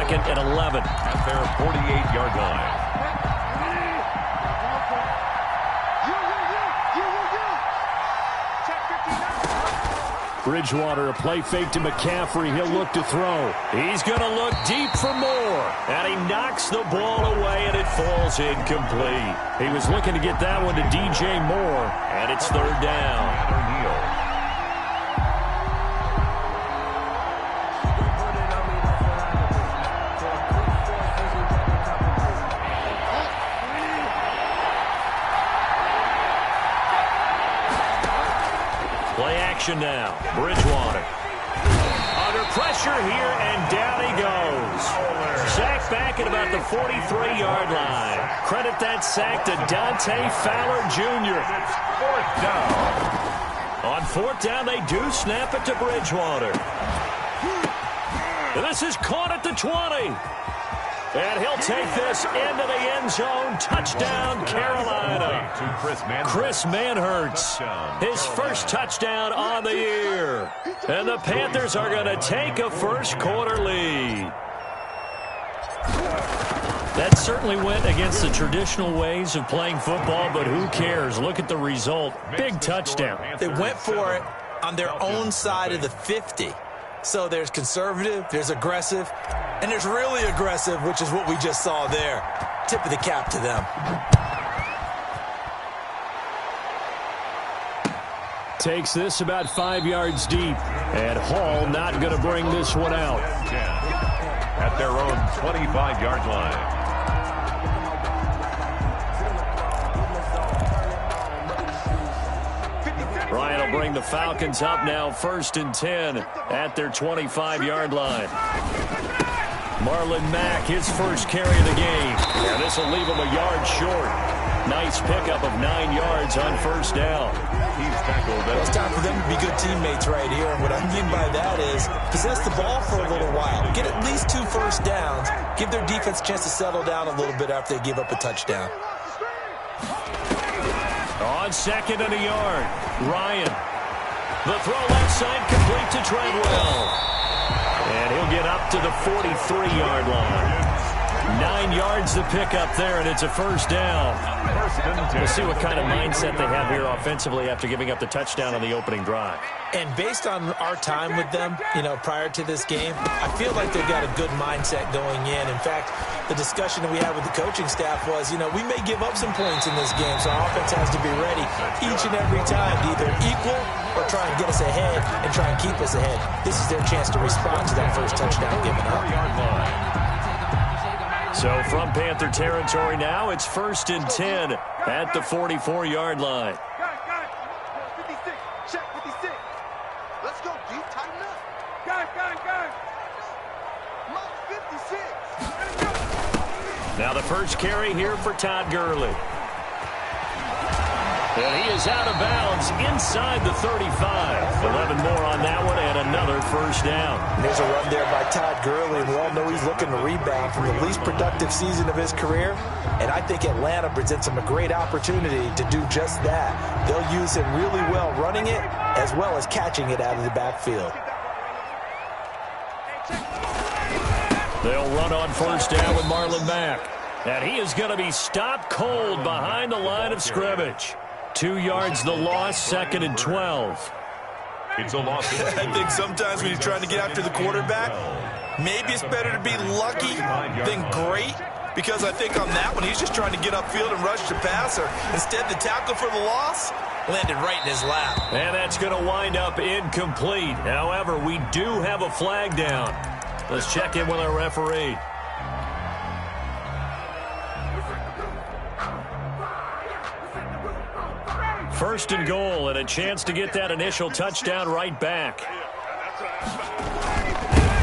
second and 11. At their 48-yard line. Bridgewater, a play fake to McCaffrey. He'll look to throw. He's going to look deep for more. And he knocks the ball away, and it falls incomplete. He was looking to get that one to DJ Moore, and it's third down. Now, Bridgewater under pressure here, and down he goes. Sacked back at about the 43-yard line. Credit that sack to Dante Fowler Jr. On fourth down, they do snap it to Bridgewater. This is caught at the 20. And he'll take this into the end zone. Touchdown, Carolina. Chris Manhertz, his first touchdown on the year. And the Panthers are going to take a first-quarter lead. That certainly went against the traditional ways of playing football, but who cares? Look at the result. Big touchdown. They went for it on their own side of the 50. So there's conservative, there's aggressive, and there's really aggressive, which is what we just saw there. Tip of the cap to them. Takes this about 5 yards deep. And Hall not going to bring this one out. At their own 25-yard line. Ryan will bring the Falcons up now, 1st and 10 at their 25-yard line. Marlon Mack, his first carry of the game. And this will leave him a yard short. Nice pickup of 9 yards on first down. He's tackled. It's time for them to be good teammates right here. And what I mean by that is possess the ball for a little while. Get at least 2 first downs. Give their defense a chance to settle down a little bit after they give up a touchdown. On second and a yard, Ryan. The throw left side complete to Treadwell. And he'll get up to the 43-yard line. 9 yards to pick up there, and it's a first down. We'll see what kind of mindset they have here offensively after giving up the touchdown on the opening drive. And based on our time with them, prior to this game, I feel like they've got a good mindset going in. In fact, the discussion that we had with the coaching staff was, we may give up some points in this game, so our offense has to be ready each and every time to either equal or try and get us ahead and try and keep us ahead. This is their chance to respond to that first touchdown given up. So from Panther territory now, it's 1st and 10 at the 44-yard line. Let's go, G. Tighten up. Guys. Come on, 56. Now the first carry here for Todd Gurley. And he is out of bounds inside the 35. 11 more on that one and another first down. There's a run there by Todd Gurley, and we all know he's looking to rebound from the least productive season of his career. And I think Atlanta presents him a great opportunity to do just that. They'll use him really well running it as well as catching it out of the backfield. They'll run on first down with Marlon Mack. And he is going to be stopped cold behind the line of scrimmage. 2 yards the loss, 2nd and 12. It's a loss. I think sometimes when you're trying to get after the quarterback, maybe it's better to be lucky than great. Because I think on that one, he's just trying to get upfield and rush the passer. Instead, the tackle for the loss landed right in his lap. And that's going to wind up incomplete. However, we do have a flag down. Let's check in with our referee. First and goal, and a chance to get that initial touchdown right back.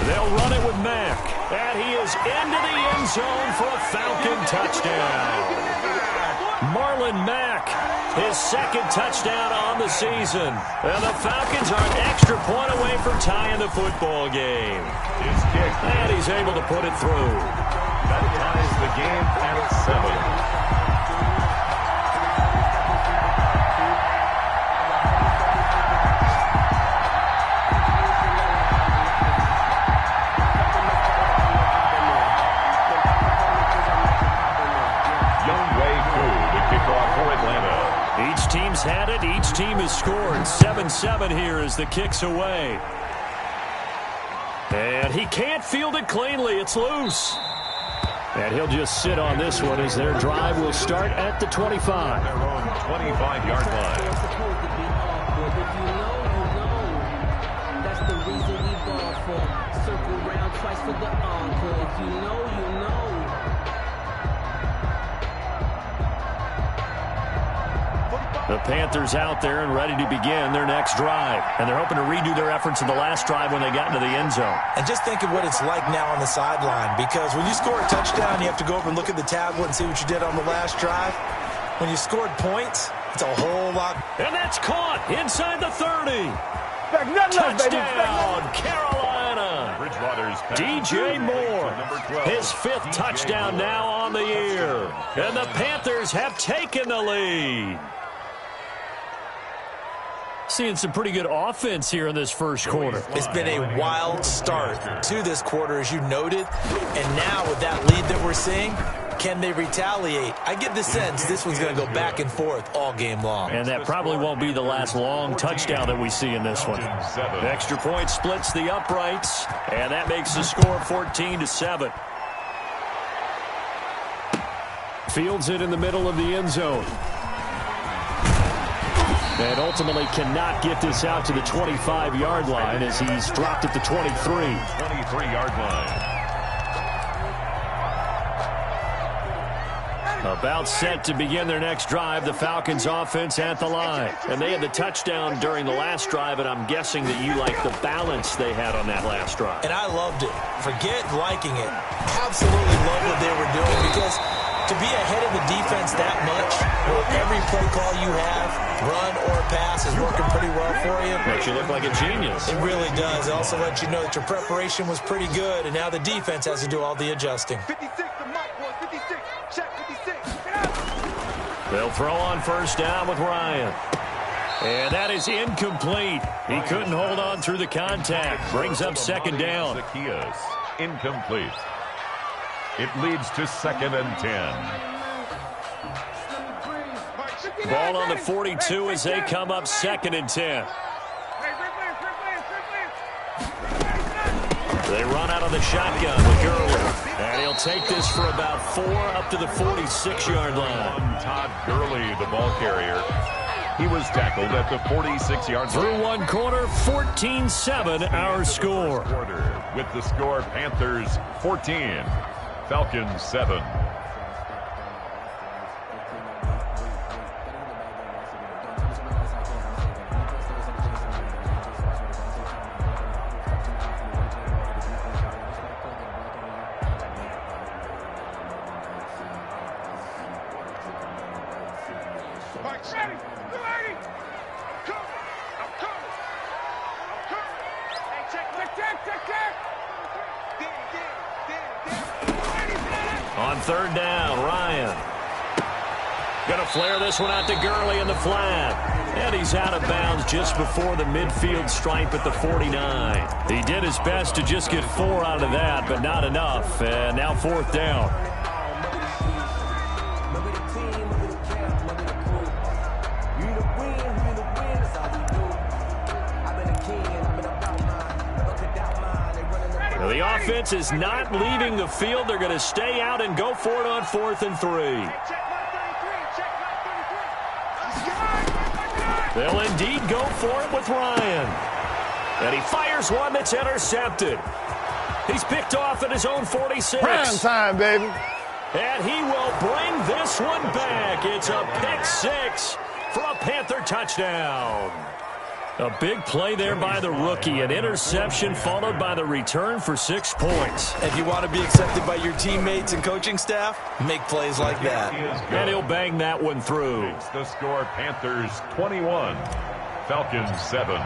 They'll run it with Mack. And he is into the end zone for a Falcon touchdown. Marlon Mack, his 2nd touchdown on the season. And the Falcons are an extra point away from tying the football game. And he's able to put it through. That ties the game at 7. teams had it. Each team has scored. 7-7 here as the kick's away. And he can't field it cleanly. It's loose. And he'll just sit on this one as their drive will start at the 25. Their own 25-yard line. If you know, you know. That's the reason we ball for. Circle round twice for the encore. If you know, you know. The Panthers out there and ready to begin their next drive. And they're hoping to redo their efforts in the last drive when they got into the end zone. And just think of what it's like now on the sideline, because when you score a touchdown, you have to go over and look at the tablet and see what you did on the last drive. When you scored points, it's a whole lot. And that's caught inside the 30. Touchdown, Carolina. Bridgewater's pass. DJ Moore, Number 12. his 5th DJ touchdown Moore. now on the year. And the Panthers have taken the lead. Seeing some pretty good offense here in this first quarter. It's been a wild start to this quarter, as you noted. And now with that lead that we're seeing, can they retaliate? I get the sense this one's going to go back and forth all game long. And that probably won't be the last long touchdown that we see in this one. The extra point splits the uprights, and that makes the score 14-7. Fields it in the middle of the end zone. And ultimately cannot get this out to the 25-yard line as he's dropped at the 23. 23-yard line. About set to begin their next drive, the Falcons offense at the line. And they had the touchdown during the last drive, and I'm guessing that you like the balance they had on that last drive. And I loved it. Forget liking it. Absolutely love what they were doing, because to be ahead of the defense that much, where every play call you have, run or pass, is working pretty well for you. Makes you look like a genius. It really does. It also lets you know that your preparation was pretty good, and now the defense has to do all the adjusting. 56 to Mike, boy. 56. Check 56. Get out. They'll throw on first down with Ryan. And that is incomplete. He couldn't hold on through the contact. Brings up second down. Zacchaeus, incomplete. It leads to 2nd and 10. Ball on the 42 as they come up 2nd and 10. They run out of the shotgun with Gurley. And he'll take this for about 4 up to the 46-yard line. Todd Gurley, the ball carrier. He was tackled at the 46-yard line. Through one quarter, 14-7 our score. With the score, Panthers 14, Falcons 7. On third down, Ryan. Gonna flare this one out to Gurley in the flat. And he's out of bounds just before the midfield stripe at the 49. He did his best to just get 4 out of that, but not enough. And now 4th down. The offense is not leaving the field. They're going to stay out and go for it on 4th and 3. They'll indeed go for it with Ryan. And he fires one that's intercepted. He's picked off at his own 46. Prime time, baby. And he will bring this one back. It's a pick 6 for a Panther touchdown. A big play there by the rookie. An interception followed by the return for 6 points. If you want to be accepted by your teammates and coaching staff, make plays like that. And he'll bang that one through. It's the score, Panthers 21, Falcons 7.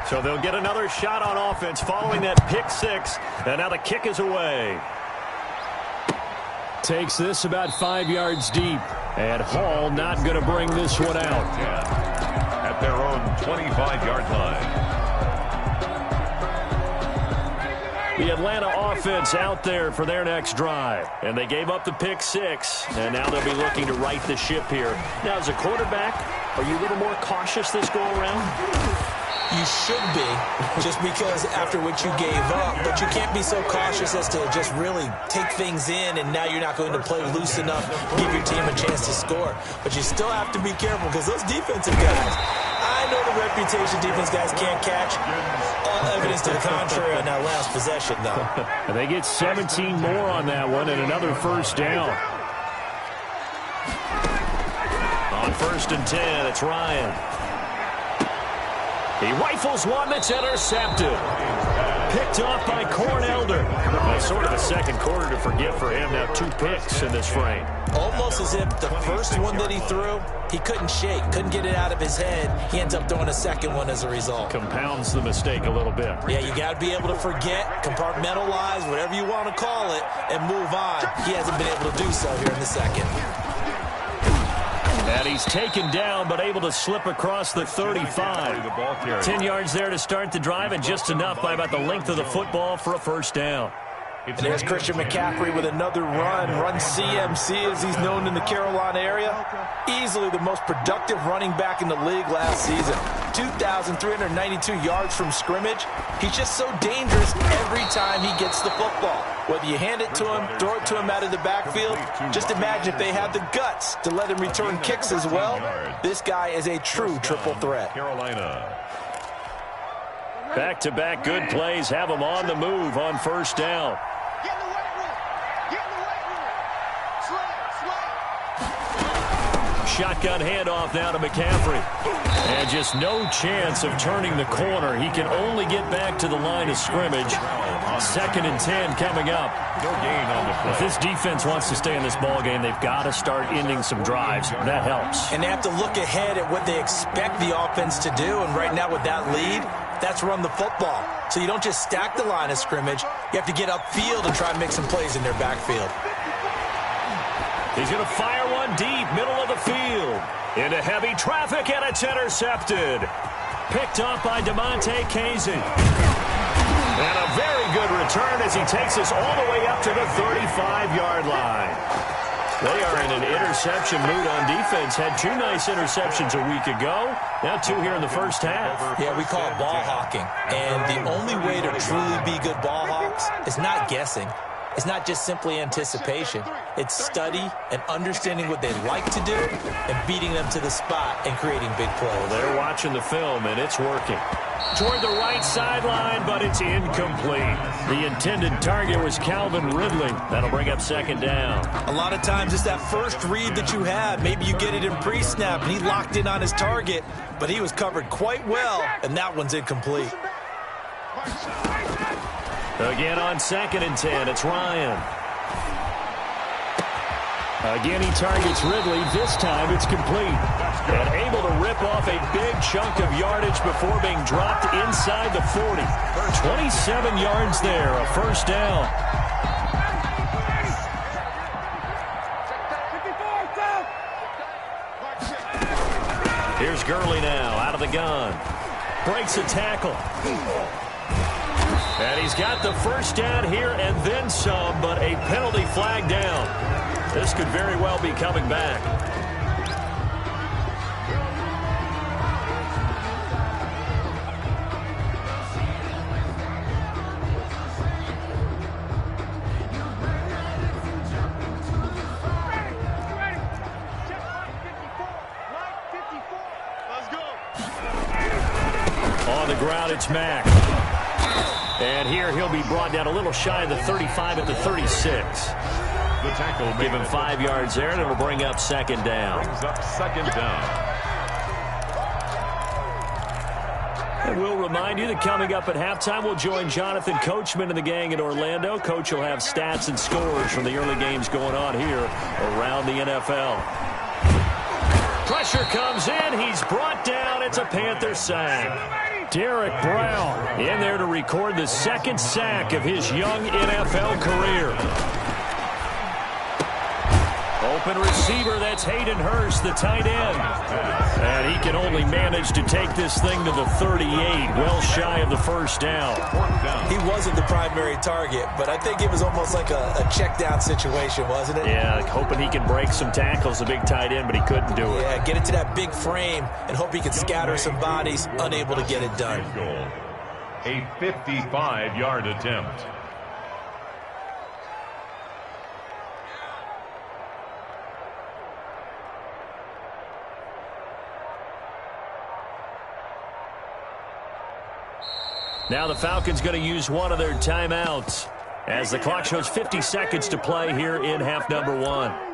So they'll get another shot on offense following that pick 6. And now the kick is away. Takes this about 5 yards deep. And Hall not going to bring this one out. At their own 25-yard line. The Atlanta offense out there for their next drive. And they gave up the pick 6. And now they'll be looking to right the ship here. Now, as a quarterback, Are you a little more cautious this go-around? You should be, just because after what you gave up, but you can't be so cautious as to just really take things in, and now you're not going to play loose enough to give your team a chance to score. But you still have to be careful because those defensive guys, I know the reputation defense guys can't catch. All evidence to the contrary on that last possession, though. And they get 17 more on that one and another first down. On 1st and 10, it's Ryan. He rifles one that's intercepted. Picked off by Corn Elder. Well, sort of a second quarter to forget for him. Now 2 picks in this frame. Almost as if the first one that he threw, he couldn't shake, couldn't get it out of his head. He ends up throwing a second one as a result. Compounds the mistake a little bit. Yeah, you got to be able to forget, compartmentalize, whatever you want to call it, and move on. He hasn't been able to do so here in the second. And he's taken down, but able to slip across the 35. 10 yards there to start the drive, and just enough by about the length of the football for a first down. And there's Christian McCaffrey with another run CMC as he's known in the Carolina area. Easily the most productive running back in the league last season. 2,392 yards from scrimmage. He's just so dangerous every time he gets the football. Whether you hand it to him, throw it to him out of the backfield, just imagine if they have the guts to let him return kicks as well. This guy is a true triple threat. Carolina. Back-to-back good plays have him on the move on first down. Get in the weight room. Get in the weight room. Slay. Shotgun handoff now to McCaffrey. And just no chance of turning the corner. He can only get back to the line of scrimmage. 2nd and 10 coming up. No gain on the play. If this defense wants to stay in this ball game, they've got to start ending some drives. That helps. And they have to look ahead at what they expect the offense to do. And right now with that lead, that's run the football. So you don't just stack the line of scrimmage. You have to get upfield and try and make some plays in their backfield. He's going to fire one deep, middle of the field. Into heavy traffic, and it's intercepted. Picked off by DeMonte Casey. And a very good return as he takes us all the way up to the 35-yard line. They are in an interception mood on defense. Had 2 nice interceptions a week ago. Now 2 here in the first half. Yeah, we call it ball hawking. And the only way to truly be good ball hawks is not guessing. It's not just simply anticipation. It's study and understanding what they like to do and beating them to the spot and creating big plays. Well, they're watching the film, and it's working. Toward the right sideline, but it's incomplete. The intended target was Calvin Ridley. That'll bring up 2nd down. A lot of times it's that first read that you have. Maybe you get it in pre-snap, and he locked in on his target, but he was covered quite well, and that one's incomplete. Again on 2nd and 10, it's Ryan. Again, he targets Ridley. This time it's complete. And able to rip off a big chunk of yardage before being dropped inside the 40. 27 yards there, a first down. Here's Gurley now, out of the gun. Breaks a tackle. And he's got the first down here and then some, but a penalty flag down. This could very well be coming back. On the ground, it's Mack. And here he'll be brought down a little shy of the 35 at the 36. The tackle Give him 5 yards there, and it'll bring up 2nd down. brings up 2nd down. And we'll remind you that coming up at halftime, we'll join Jonathan Coachman and the gang in Orlando. Coach will have stats and scores from the early games going on here around the NFL. Pressure comes in. He's brought down. It's a Panther sack. Derek Brown in there to record the 2nd sack of his young NFL career. open receiver. That's Hayden Hurst, the tight end. And he can only manage to take this thing to the 38, well shy of the first down. He wasn't the primary target, but I think it was almost like a check down situation, wasn't it? Yeah, hoping he can break some tackles, a big tight end, but he couldn't do it. Yeah, get it to that big frame and hope he can scatter some bodies, unable to get it done. A 55-yard attempt. Now the Falcons going to use one of their timeouts as the clock shows 50 seconds to play here in half number 1.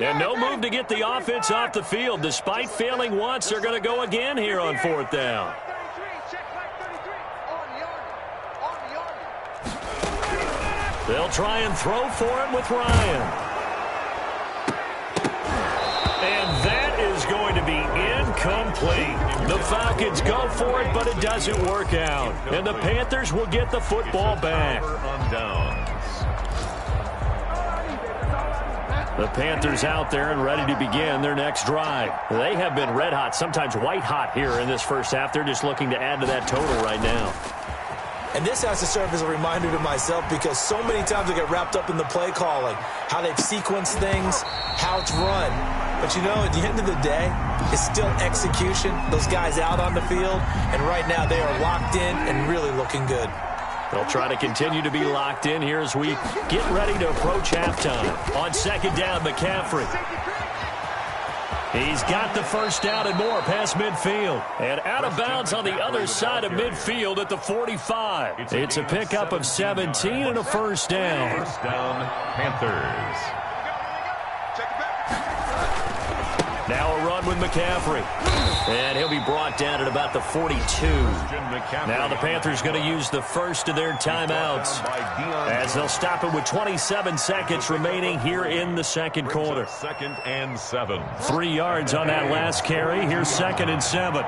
And no move to get the offense off the field. Despite failing once, they're going to go again here on 4th down. They'll try and throw for him with Ryan. And that is going to be incomplete. The Falcons go for it, but it doesn't work out. And the Panthers will get the football back. The Panthers out there and ready to begin their next drive. They have been red hot, sometimes white hot here in this first half. They're just looking to add to that total right now. And this has to serve as a reminder to myself because so many times I get wrapped up in the play calling, how they've sequenced things, how it's run. But, you know, at the end of the day, it's still execution. Those guys out on the field, and right now they are locked in and really looking good. They'll try to continue to be locked in here as we get ready to approach halftime. On 2nd down, McCaffrey. He's got the first down and more past midfield. And out of bounds on the other side of midfield at the 45. It's a pickup of 17 and a first down. First down, Panthers. Now a run with McCaffrey. And he'll be brought down at about the 42. Now the Panthers going to use the first of their timeouts as they'll stop it with 27 seconds remaining here in the second quarter. 2nd and 7. 3 yards on that last carry. Here's 2nd and 7.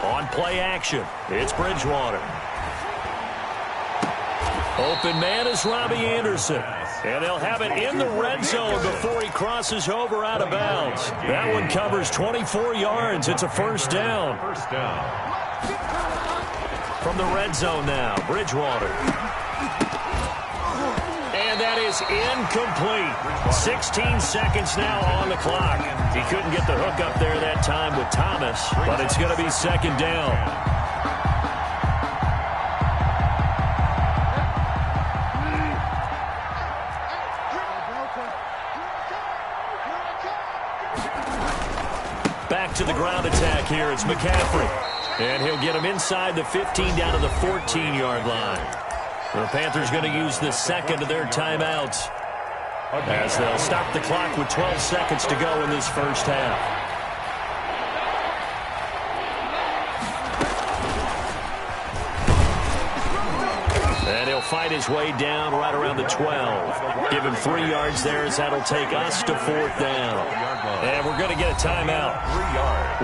On play action, it's Bridgewater. Open man is Robbie Anderson. And they'll have it in the red zone before he crosses over out of bounds. That one covers 24 yards. It's a first down. First down. From the red zone now, Bridgewater. And that is incomplete. 16 seconds now on the clock. He couldn't get the hook up there that time with Thomas, but it's going to be 2nd down. Back to the ground attack here. It's McCaffrey. And he'll get him inside the 15 down to the 14-yard line. The Panthers going to use the second of their timeouts as they'll stop the clock with 12 seconds to go in this first half. And he'll fight his way down right around the 12. Give him 3 yards there as that'll take us to 4th down. And we're going to get a timeout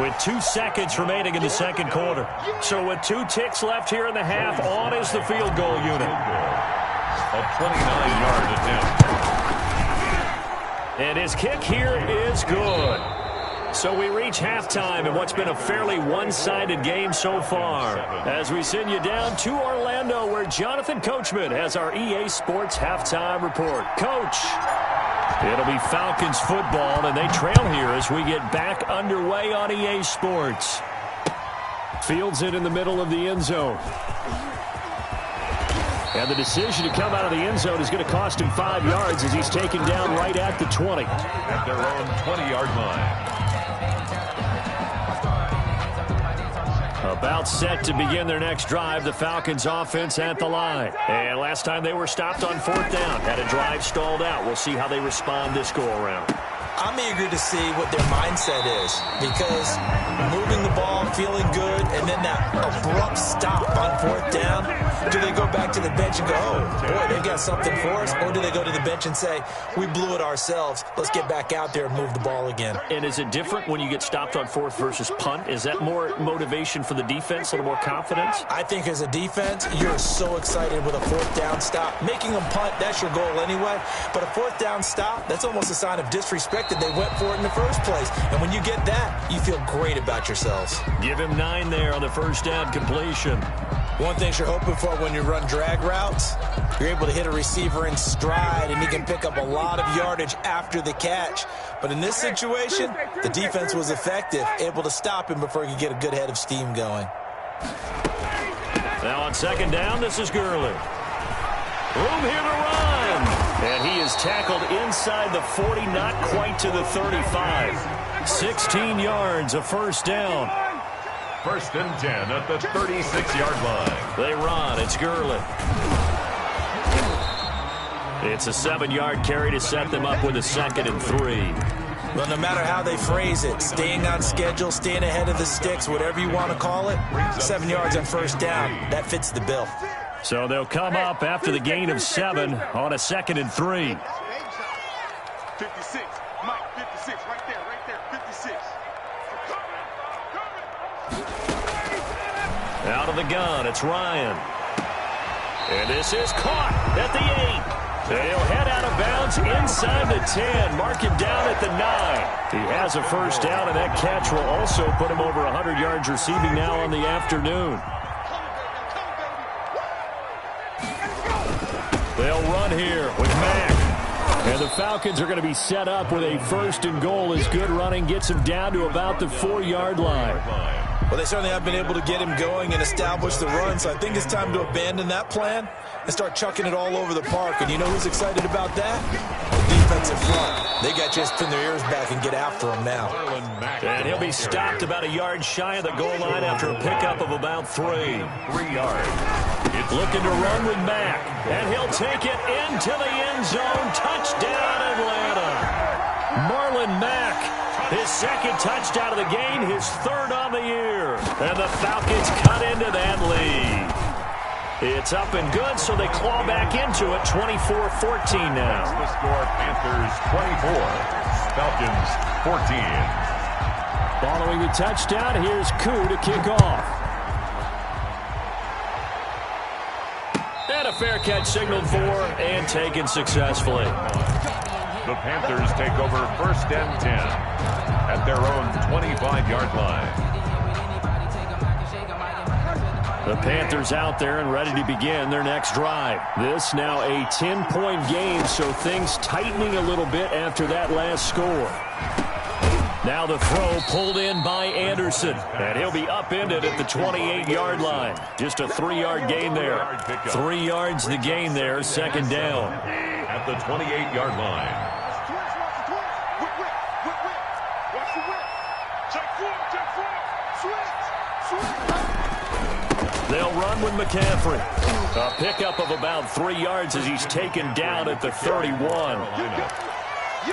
with 2 seconds remaining in the second quarter. So with 2 ticks left here in the half, on is the field goal unit. A 29-yard attempt. And his kick here is good. So we reach halftime in what's been a fairly one-sided game so far as we send you down to Orlando where Jonathan Coachman has our EA Sports halftime report. Coach, it'll be Falcons football, and they trail here as we get back underway on EA Sports. Fields it in the middle of the end zone. And the decision to come out of the end zone is going to cost him 5 yards as he's taken down right at the 20. At their own 20-yard line. About set to begin their next drive, the Falcons offense at the line. And last time they were stopped on 4th down, had a drive stalled out. We'll see how they respond this go-around. I'm eager to see what their mindset is, because moving the ball, feeling good, and then that abrupt stop on fourth down, do they go back to the bench and go, oh, boy, they got something for us? Or do they go to the bench and say, we blew it ourselves, let's get back out there and move the ball again? And is it different when you get stopped on fourth versus punt? Is that more motivation for the defense, a little more confidence? I think as a defense, you're so excited with a fourth down stop. Making them punt, that's your goal anyway. But a fourth down stop, that's almost a sign of disrespect that they went for it in the first place. And when you get that, you feel great about yourselves. Give him 9 there on the first down completion. One thing you're hoping for when you run drag routes, you're able to hit a receiver in stride, and he can pick up a lot of yardage after the catch. But in this situation, the defense was effective, able to stop him before he could get a good head of steam going. Now on second down, this is Gurley. Room here to run. And he is tackled inside the 40, not quite to the 35. 16 yards, a first down. First and 10 at the 36-yard line. They run. It's Gurley. It's a 7-yard carry to set them up with a 2nd and 3. Well, no matter how they phrase it, staying on schedule, staying ahead of the sticks, whatever you want to call it, 7 yards on first down, that fits the bill. So they'll come up after the gain of 7 on a 2nd and 3. 56. Mike, 56. Right there, 56. Out of the gun, it's Ryan. And this is caught at the 8. They'll head out of bounds inside the 10. Mark him down at the 9. He has a first down, and that catch will also put him over 100 yards receiving now on the afternoon. They'll run here with Mack. And the Falcons are going to be set up with a 1st and goal as good running gets him down to about the 4-yard line. Well, they certainly have been able to get him going and establish the run, so I think it's time to abandon that plan and start chucking it all over the park. And you know who's excited about that? The defensive front. They got to spin their ears back and get after him now. And he'll be stopped about a yard shy of the goal line after a pickup of about 3. 3 yards. It's looking to run with Mack. And he'll take it into the end zone. Touchdown, Atlanta. Marlon Mack. His 2nd touchdown of the game, his 3rd on the year. And the Falcons cut into that lead. It's up and good, so they claw back into it, 24-14 now. The score, Panthers 24, Falcons 14. Following the touchdown, here's Koo to kick off. And a fair catch signaled for and taken successfully. The Panthers take over 1st and 10 at their own 25-yard line. The Panthers out there and ready to begin their next drive. This now a 10-point game, so things tightening a little bit after that last score. Now the throw pulled in by Anderson, and he'll be upended at the 28-yard line. Just a 3-yard gain there. 3 yards the gain there, 2nd down. At the 28-yard line. They'll run with McCaffrey. A pickup of about 3 yards as he's taken down at the 31.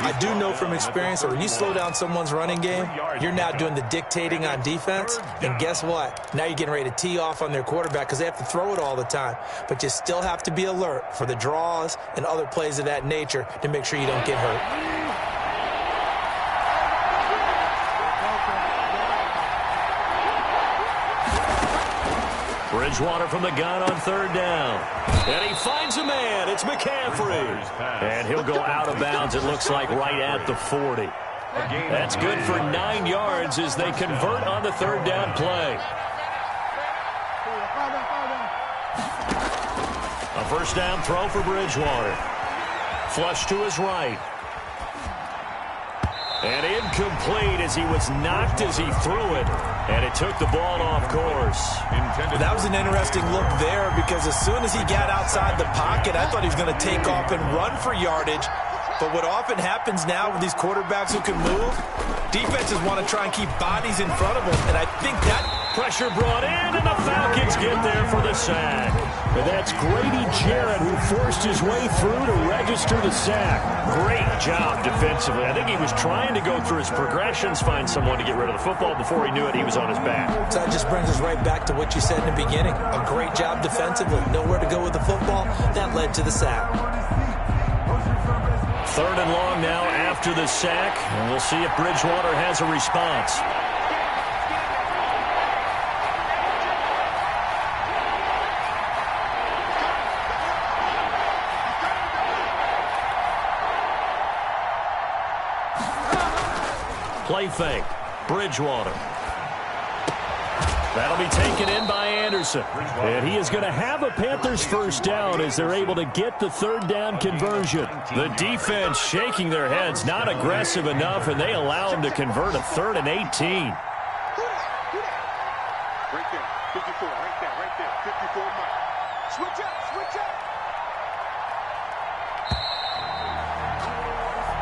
I do know from experience that when you slow down someone's running game, you're now doing the dictating on defense. And guess what? Now you're getting ready to tee off on their quarterback because they have to throw it all the time. But you still have to be alert for the draws and other plays of that nature to make sure you don't get hurt. Bridgewater from the gun on 3rd down. And he finds a man. It's McCaffrey. And he'll go out of bounds, it looks like, right at the 40. That's good for 9 yards as they convert on the 3rd down play. A 1st down throw for Bridgewater. Flush to his right. And incomplete as he was knocked as he threw it. And it took the ball off course. That was an interesting look there because as soon as he got outside the pocket, I thought he was going to take off and run for yardage. But what often happens now with these quarterbacks who can move, defenses want to try and keep bodies in front of them. And I think that Pressure brought in, and the Falcons get there for the sack. And that's Grady Jarrett who forced his way through to register the sack. Great job defensively. I think he was trying to go through his progressions, find someone to get rid of the football. Before he knew it, he was on his back. So that just brings us right back to what you said in the beginning. A great job defensively. Nowhere to go with the football. That led to the sack. 3rd and long now after the sack. And we'll see if Bridgewater has a response. Play fake. Bridgewater. That'll be taken in by Anderson. And he is going to have a Panthers first down as they're able to get the 3rd down conversion. The defense shaking their heads, not aggressive enough, and they allow him to convert a 3rd and 18. Right there, 54, right there, 54 Mike. Switch up, switch up.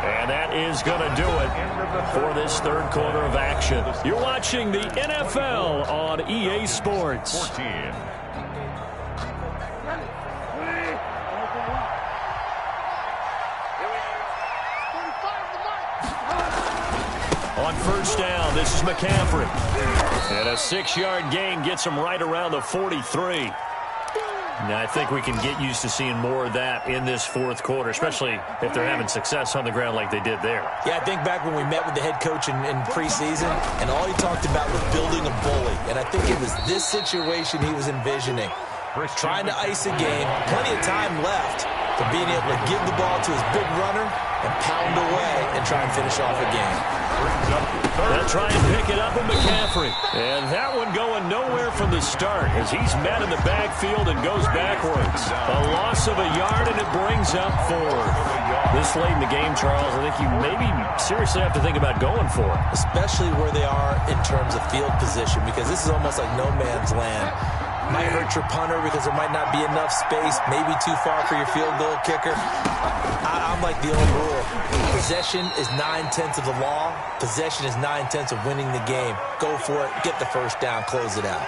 And that is going to do it for this 3rd quarter of action. You're watching the NFL on EA Sports. 14. On 1st down, this is McCaffrey. And a 6-yard gain gets him right around the 43. Now, I think we can get used to seeing more of that in this 4th quarter, especially if they're having success on the ground like they did there. Yeah, I think back when we met with the head coach in preseason, and all he talked about was building a bully. And I think it was this situation he was envisioning. Trying to ice a game, plenty of time left, to being able to give the ball to his big runner and pound away and try and finish off a game. They'll try and pick it up with McCaffrey. And that one going nowhere from the start as he's met in the backfield and goes backwards. A loss of a yard, and it brings up 4. This late in the game, Charles, I think you maybe seriously have to think about going for it. Especially where they are in terms of field position, because this is almost like no man's land. Might hurt your punter because there might not be enough space, maybe too far for your field goal kicker. I'm like the old rule. Possession is 9/10 of the law. Possession is 9/10 of winning the game. Go for it. Get the first down. Close it out.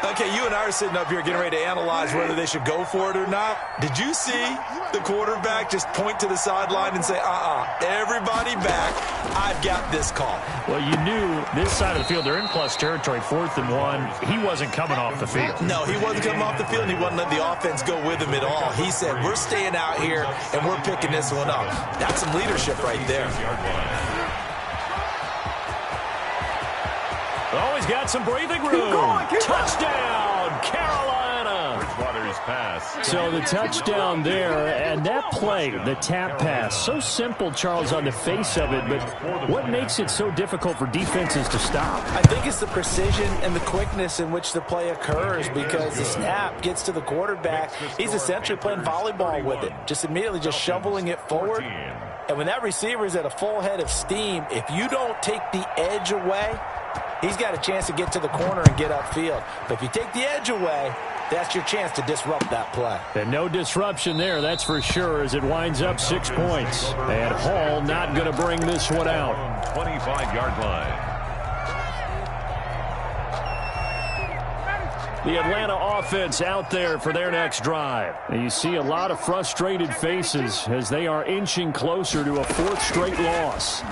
Okay, you and I are sitting up here getting ready to analyze whether they should go for it or not. Did you see the quarterback just point to the sideline and say, everybody back, I've got this call? Well, you knew this side of the field, they're in plus territory, 4th and 1. He wasn't coming off the field. No, he wasn't coming off the field, and he wasn't letting the offense go with him at all. He said, we're staying out here, and we're picking this one up. That's some leadership right there. Oh, he's got some breathing room. Touchdown, Carolina. Bridgewater's pass. So the touchdown there, and that play, the tap pass, so simple, Charles, on the face of it, but what makes it so difficult for defenses to stop? I think it's the precision and the quickness in which the play occurs, because the snap gets to the quarterback. He's essentially playing volleyball with it, just immediately just shoveling it forward. And when that receiver is at a full head of steam, if you don't take the edge away, he's got a chance to get to the corner and get upfield. But if you take the edge away, that's your chance to disrupt that play. And no disruption there, that's for sure, as it winds up 6 points. And Hall not going to bring this one out. 25-yard line. The Atlanta offense out there for their next drive. And you see a lot of frustrated faces as they are inching closer to a 4th straight loss.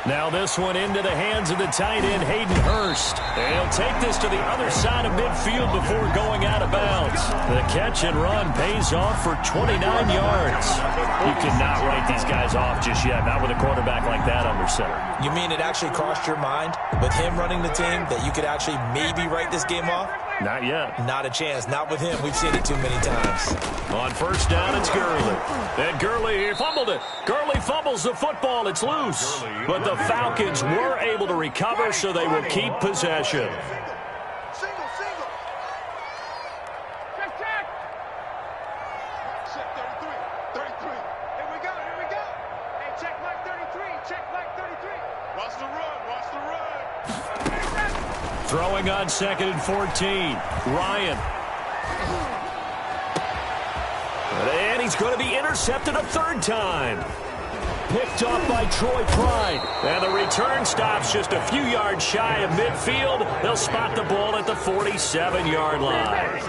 Now this one into the hands of the tight end, Hayden Hurst. They'll take this to the other side of midfield before going out of bounds. The catch and run pays off for 29 yards. You cannot write these guys off just yet, not with a quarterback like that under center. You mean it actually crossed your mind with him running the team that you could actually maybe write this game off? Not yet. Not a chance. Not with him. We've seen it too many times. On 1st down, it's Gurley. And Gurley fumbled it. Gurley fumbles the football. It's loose. But the Falcons were able to recover, so they will keep possession. Single, single. Check, check. Check 33. 33. Here we go, here we go. Hey, check like 33. Check like 33. Watch the run, watch the run. Throwing on 2nd and 14. Ryan. And he's going to be intercepted a 3rd time. picked off by Troy Pride. And the return stops just a few yards shy of midfield. They'll spot the ball at the 47-yard line.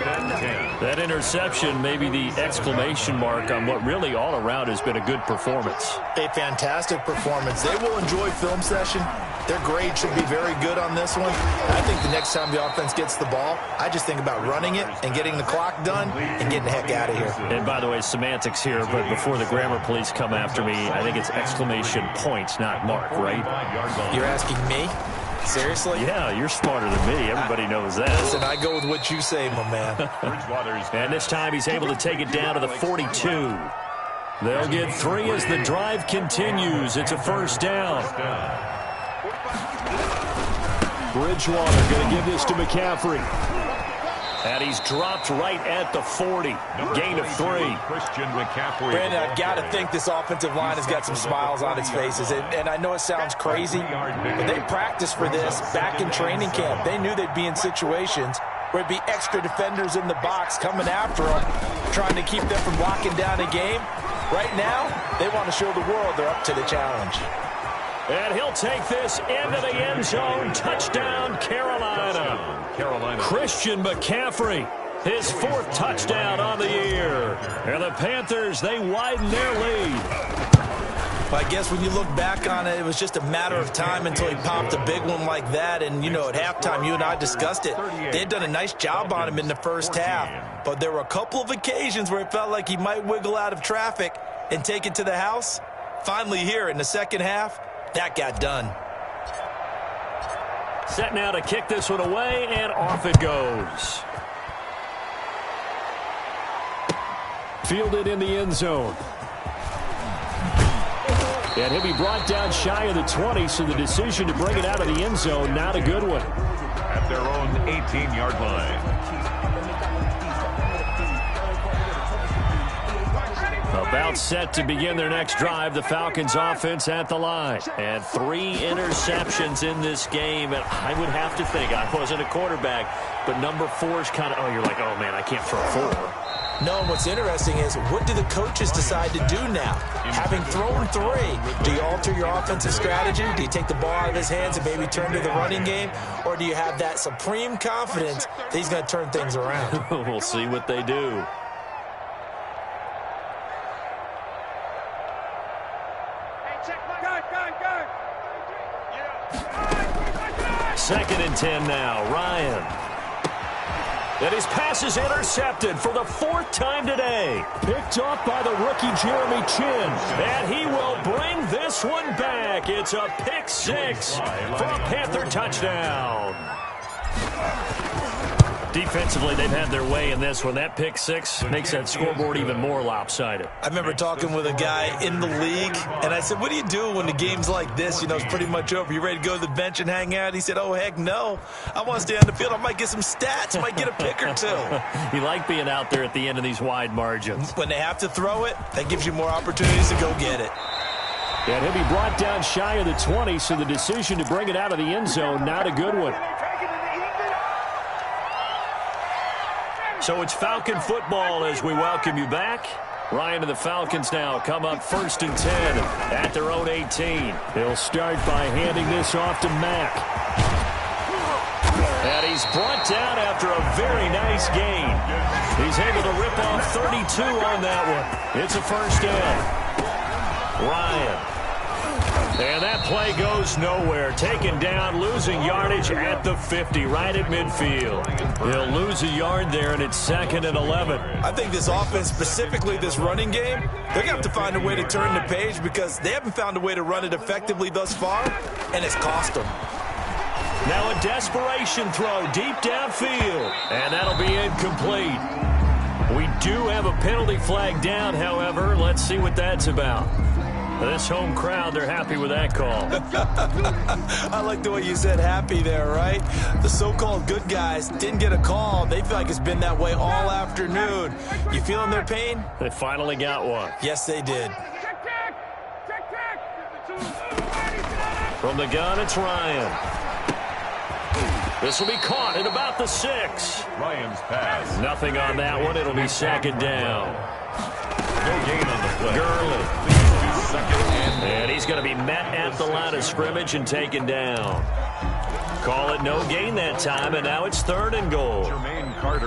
That interception may be the exclamation mark on what really all around has been a good performance. A fantastic performance. They will enjoy film session. Their grade should be very good on this one. I think the next time the offense gets the ball, I just think about running it and getting the clock done and getting the heck out of here. And by the way, semantics here, but before the grammar police come after me, I think it's exclamation points, not mark, right? You're asking me? Seriously? Yeah, you're smarter than me. Everybody knows that. Listen, I go with what you say, my man. And this time he's able to take it down to the 42. They'll get 3 as the drive continues. It's a first down. Bridgewater going to give this to McCaffrey. And he's dropped right at the 40. Gain of 3. Christian McCaffrey. Brandon, I've got to think this offensive line has got some smiles on its faces. And I know it sounds crazy, but they practiced for this back in training camp. They knew they'd be in situations where it'd be extra defenders in the box coming after them, trying to keep them from locking down a game. Right now, they want to show the world they're up to the challenge. And he'll take this into the end zone. Touchdown, Carolina. Christian McCaffrey, his 4th touchdown on the year. And the Panthers, they widen their lead. Well, I guess when you look back on it, it was just a matter of time until he popped a big one like that. And, you know, at halftime, you and I discussed it. They had done a nice job on him in the first half. But there were a couple of occasions where it felt like he might wiggle out of traffic and take it to the house. Finally here in the second half, that got done. Set now to kick this one away, and off it goes. Fielded in the end zone. And he'll be brought down shy of the 20, so the decision to bring it out of the end zone, not a good one. At their own 18-yard line. About set to begin their next drive, the Falcons offense at the line. And 3 interceptions in this game. And I would have to think, I wasn't a quarterback, but number 4 is kind of, oh, you're like, oh, man, I can't throw 4. No, and what's interesting is, what do the coaches decide to do now? Having thrown 3, do you alter your offensive strategy? Do you take the ball out of his hands and maybe turn to the running game? Or do you have that supreme confidence that he's going to turn things around? We'll see what they do. Second and 10 now. Ryan. And his pass is intercepted for the 4th time today. Picked off by the rookie Jeremy Chinn. And he will bring this one back. It's a pick 6 for a Panther touchdown. Defensively, they've had their way in this one. That pick 6 makes that scoreboard even more lopsided. I remember talking with a guy in the league, and I said, what do you do when the game's like this? You know, it's pretty much over. You ready to go to the bench and hang out? He said, oh, heck no. I want to stay on the field. I might get some stats. I might get a pick or 2. You like being out there at the end of these wide margins. When they have to throw it, that gives you more opportunities to go get it. And he'll be brought down shy of the 20, so the decision to bring it out of the end zone, not a good one. So it's Falcon football as we welcome you back. Ryan and the Falcons now come up 1st and 10 at their own 18. They'll start by handing this off to Mack. And he's brought down after a very nice gain. He's able to rip off 32 on that one. It's a first down. Ryan. And that play goes nowhere. Taken down, losing yardage at the 50, right at midfield. He'll lose a yard there, and it's 2nd and 11. I think this offense, specifically this running game, they're going to have to find a way to turn the page because they haven't found a way to run it effectively thus far, and it's cost them. Now a desperation throw deep downfield, and that'll be incomplete. We do have a penalty flag down, however. Let's see what that's about. This home crowd, they're happy with that call. I like the way you said happy there, right? The so-called good guys didn't get a call. They feel like it's been that way all afternoon. You feeling their pain? They finally got one. Yes, they did. From the gun, it's Ryan. This will be caught at about the 6. Ryan's pass. Nothing on that one. It'll be 2nd down. No gain on the play. Gurley. 2nd and And he's going to be met at the line of scrimmage and taken down. Call it no gain that time, and now it's 3rd and goal.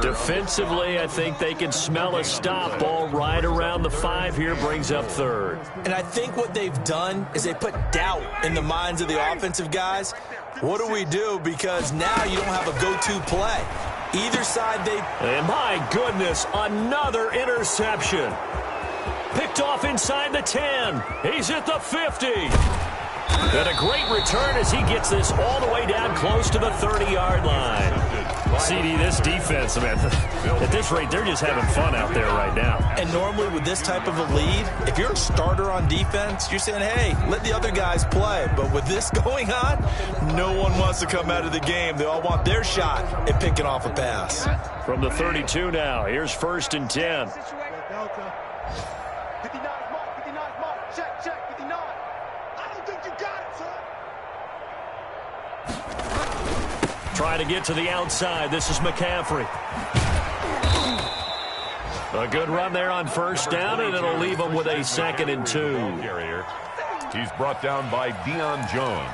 Defensively, I think they can smell a stop. Ball right around the 5 here, brings up 3rd. And I think what they've done is they put doubt in the minds of the offensive guys. What do we do? Because now you don't have a go-to play. Either side And my goodness, another interception. Picked off inside the 10. He's at the 50. And a great return as he gets this all the way down close to the 30-yard line. CD, this defense, man, at this rate, they're just having fun out there right now. And normally with this type of a lead, if you're a starter on defense, you're saying, hey, let the other guys play. But with this going on, no one wants to come out of the game. They all want their shot at picking off a pass. From the 32 now, here's 1st and 10. 59 mark, check, 59. I don't think you got it, son. Trying to get to the outside. This is McCaffrey. A good run there on 1st down, and it'll leave them with a 2nd and 2. He's brought down by Deion Jones.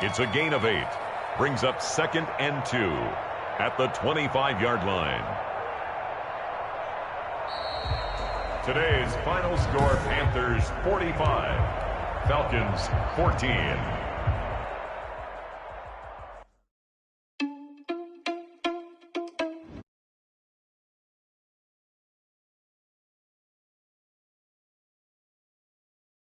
It's a gain of 8. Brings up 2nd and 2 at the 25-yard line. Today's final score, Panthers 45, Falcons 14.